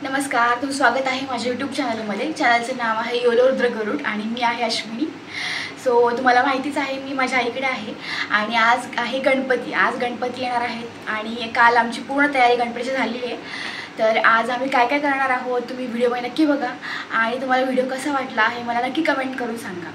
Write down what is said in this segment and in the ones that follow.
नमस्कार, तुमचं स्वागत आहे माझ्या यूट्यूब चॅनलमध्ये. चॅनलचं नाव आहे योलो रुद्र गरुड आणि मी आहे अश्विनी. सो तुम्हाला माहितीच आहे मी माझ्या आईकडे आहे आणि आज आहे गणपती. आज गणपती येणार आहेत आणि काल आमची पूर्ण तयारी गणपतीची झालेली आहे. तर आज आम्ही काय काय करणार आहोत तुम्ही व्हिडिओमध्ये नक्की बघा आणि तुम्हाला व्हिडिओ कसा वाटला हे मला नक्की कमेंट करून सांगा.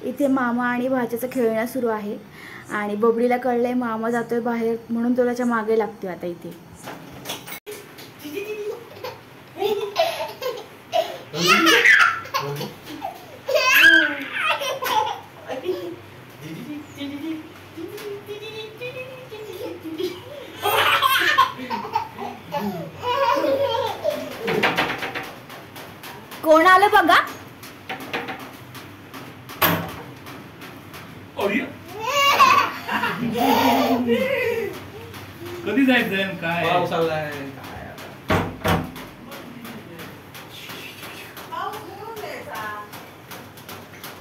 इथे मामा आणि भाच्याचं खेळणं सुरू आहे आणि बबडीला कळलंय मामा जातोय बाहेर म्हणून तो त्याच्या मागे लागतोय. आता इथे कोण आलं बघा. कधी जायचंय काय पाऊस आलाय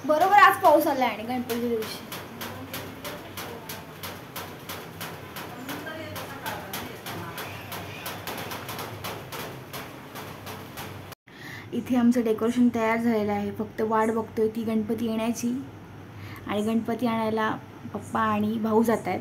बरोबर आज पाऊस आलाय आणि गणपतीच्या दिवशी इथे आमचं डेकोरेशन तयार झालेलं आहे. फक्त वाट बघतोय ती गणपती येण्याची आणि गणपती आणायला पप्पा आणि भाऊ जात आहेत.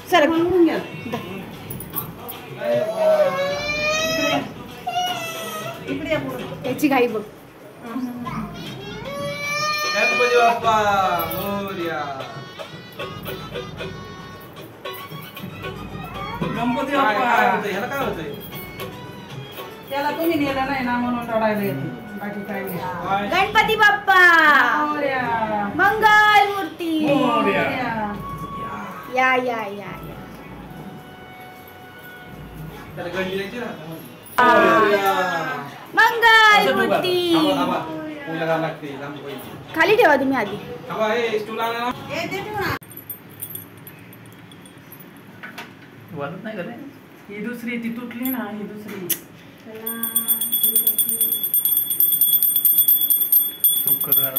सर त्याची घाई बघ. गणपती बाप्पा मोरया. गणपती काय बाप्पा होतंय ह्याला काय होतंय? त्याला तुम्ही नेलं नाही ना म्हणून रडायला येते. बाकी काय नाही. गणपती बाप्पा मोरया. मंगल मूर्ती. मोरया. या या या या. त्याला गंजी द्यायची ना. मंगल असं मूर्ती. थांबा थांबा पूजा करायला लागते. लांब पाहिजे. खाली ठेवा तुम्ही आधी. थांबा हे स्टूल आणा ना. ए, दे ठेवू ना. वाजत नाही का रे? ही दुसरी ती तुटली ना ही दुसरी.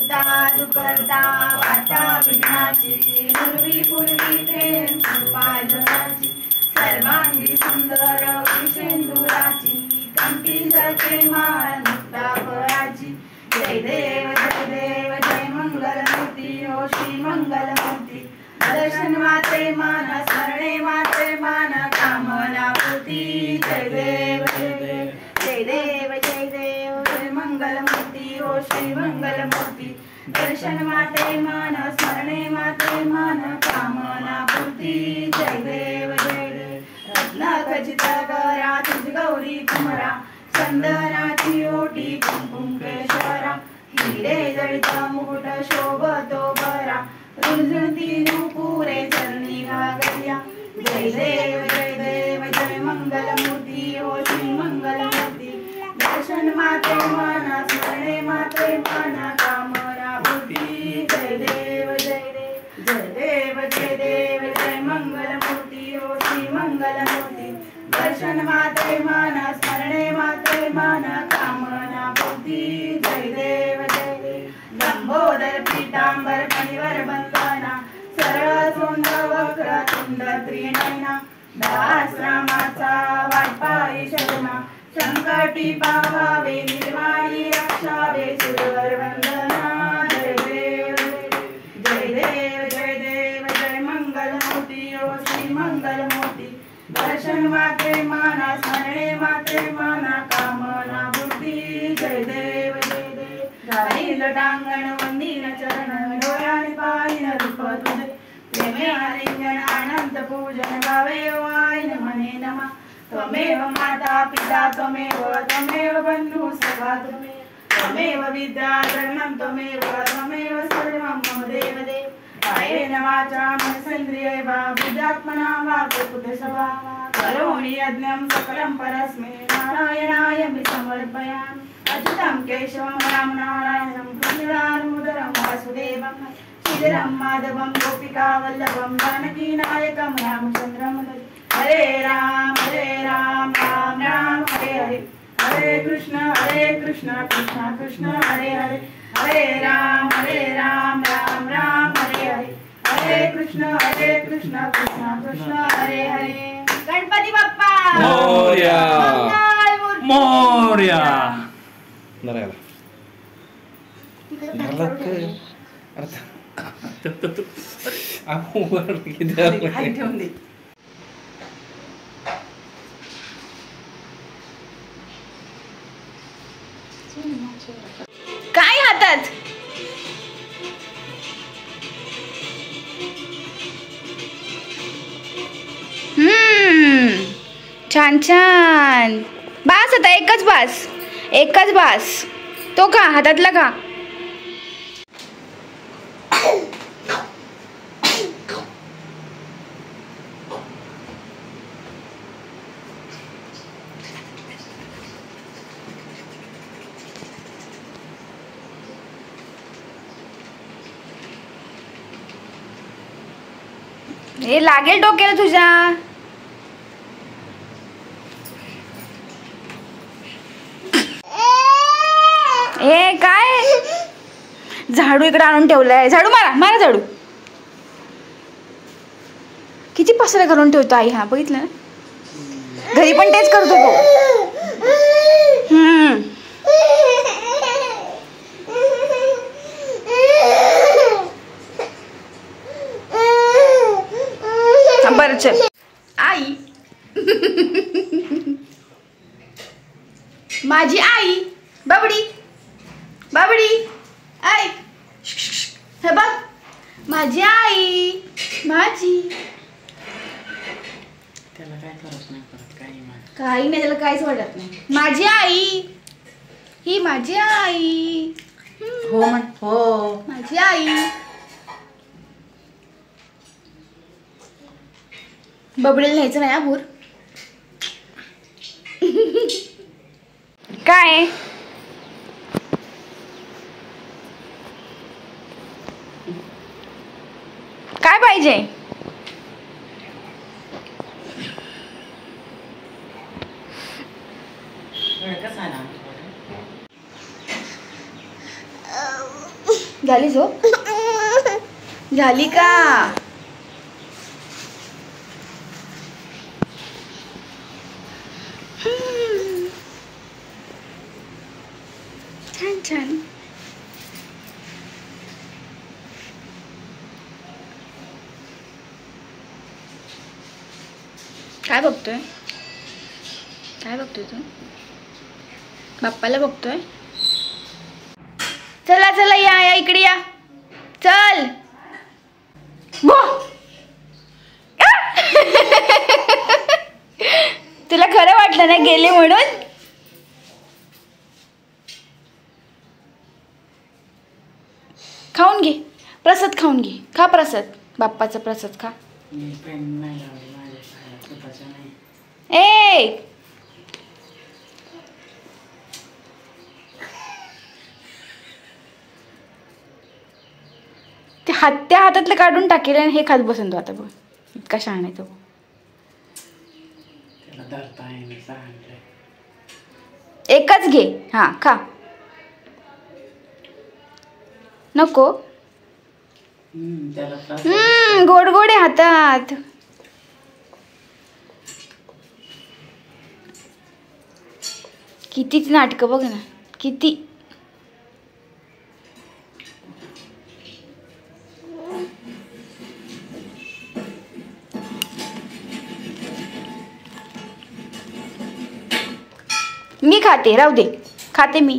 दादू करता वार्ता विघ्नाची पूर्वी पूर्वी प्रेम कृपाजनाची सर्वांगी सुंदर विषेंदुराची कंठी जळते मान मुक्ताफळाची. जय देव जय मंगल मूर्ती हो श्री मंगल मूर्ती. दर्शन माते मान स्मरणे माते मान कामना पूर्ती. जय देव जय देव जय मंगल मूर्ती हो श्री मंगल मूर्ती. दर्शन माते मान स्मरणे माते मान कामना पूर्ती. जय देव रत्न खचित गरा तुझ गौरी कुमरा चंदनाची ओटी कुंकुम केशरा. हिरे जडित मुकुट शोभतो बरा रुंझुणती नुपुरे चरणी घागरिया. जय देव जय मंगल मूर्ती हो श्री मंगल मूर्ती. दर्शन माते मान स्मरणे माते मान कामना पूर्ती. जय देव जय मंगल मूर्ती हो श्री मंगल मूर्ती. दर्शन माते मान स्मरणे माते मान कामना पूर्ती. जय देव लंबोदर पीतांबर फणीवर बंदना सरळ सोंड वक्र तुंड त्रिनयना. दास रामाचा वाटपाई शरणा संकटी पावावे निर्वाणी रक्षावे सुरवर वंदना. जय देव जय मंगल मूर्ती हो श्री मंगल मूर्ती. दर्शन मात्रे माना स्मरणे मात्रे माना कामना बुद्धी जय देव जय देव घालील टांगण वंदीन चरण डोळ्याने पाहिन रूप तुझे प्रेमे आलिंगन अनंत पूजन गावे वाईन म्हणे नमा त्वमेव माता पिता त्वमेव बंधू सखा त्वमेव विद्या द्रविणं त्वमेव सर्वं मम देव देव कायेन वाचा मनसेन्द्रिये वा बुद्ध्यात्मना वा प्रकृतिसवा करोमि यज्ञं सकलं परस्मै नारायणाय समर्पयामि अच्युतं केशवं राम नारायणं कृष्णदामोदरं वासुदेवं श्रीधरं माधवं गोपिका वल्लभं जानकीनायकं रामचन्द्रं हरे राम राम राम हरे कृष्ण कृष्ण कृष्ण हरे हरे हरे राम राम राम हरे हरे हरे कृष्ण कृष्ण कृष्ण हरे हरे गणपती बाप्पा मोरया. मंगलमूर्ती. मोरया. नारायला खाली ठेवून दे. काय हातात छान छान. बास आता एकच बास. तो का हातातला का हे लागेल डोक्याला तुझ्या. हे काय झाडू इकडे आणून ठेवलाय. झाडू मारा झाडू. किती पसरा करून ठेवतो आई. हा बघितलं ना, घरी पण तेच करतो तो. बरं चल. आई माझी आई बाबडी आई हे बघ माझी आई माझी. त्याला काय फरक नाही पडत काही नाही, त्याला काहीच वाटत नाही. माझी आई ही माझी आई. हो म्हण हो. माझी आई. बबडीला न्यायचं नाही भूर. काय काय पाहिजे. झाली झोप झाली का. छान छान. काय बघतोय तू. बाप्पाला बघतोय. चला या इकडे या. चल तुला खरं वाटलं ना गेले म्हणून. खाऊन घे प्रसाद. खाऊन घे. खा प्रसाद. बाप्पाचा प्रसाद खा. ए त्या हातातलं काढून टाकेल आणि हे खात बसून तो. आता बघ इतका शहाणा आहे तो. एकच घे. हा खा. नको. गोड गोड आहे हातात. किती नाटकं बघ ना किती. मी खाते, राहू दे, खाते मी.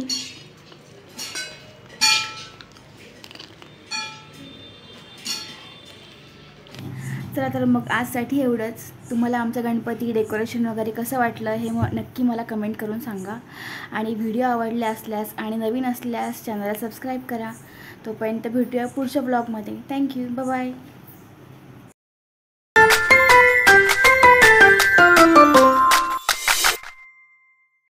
चला तर मग आजसाठी एवढंच. तुम्हाला आमचं गणपती डेकोरेशन वगैरे कसं वाटलं हे नक्की मला कमेंट करून सांगा. आणि व्हिडिओ आवडले असल्यास आणि नवीन असल्यास चॅनलला सबस्क्राईब करा. तोपर्यंत भेटूया पुढच्या ब्लॉगमध्ये. Thank you, bye bye.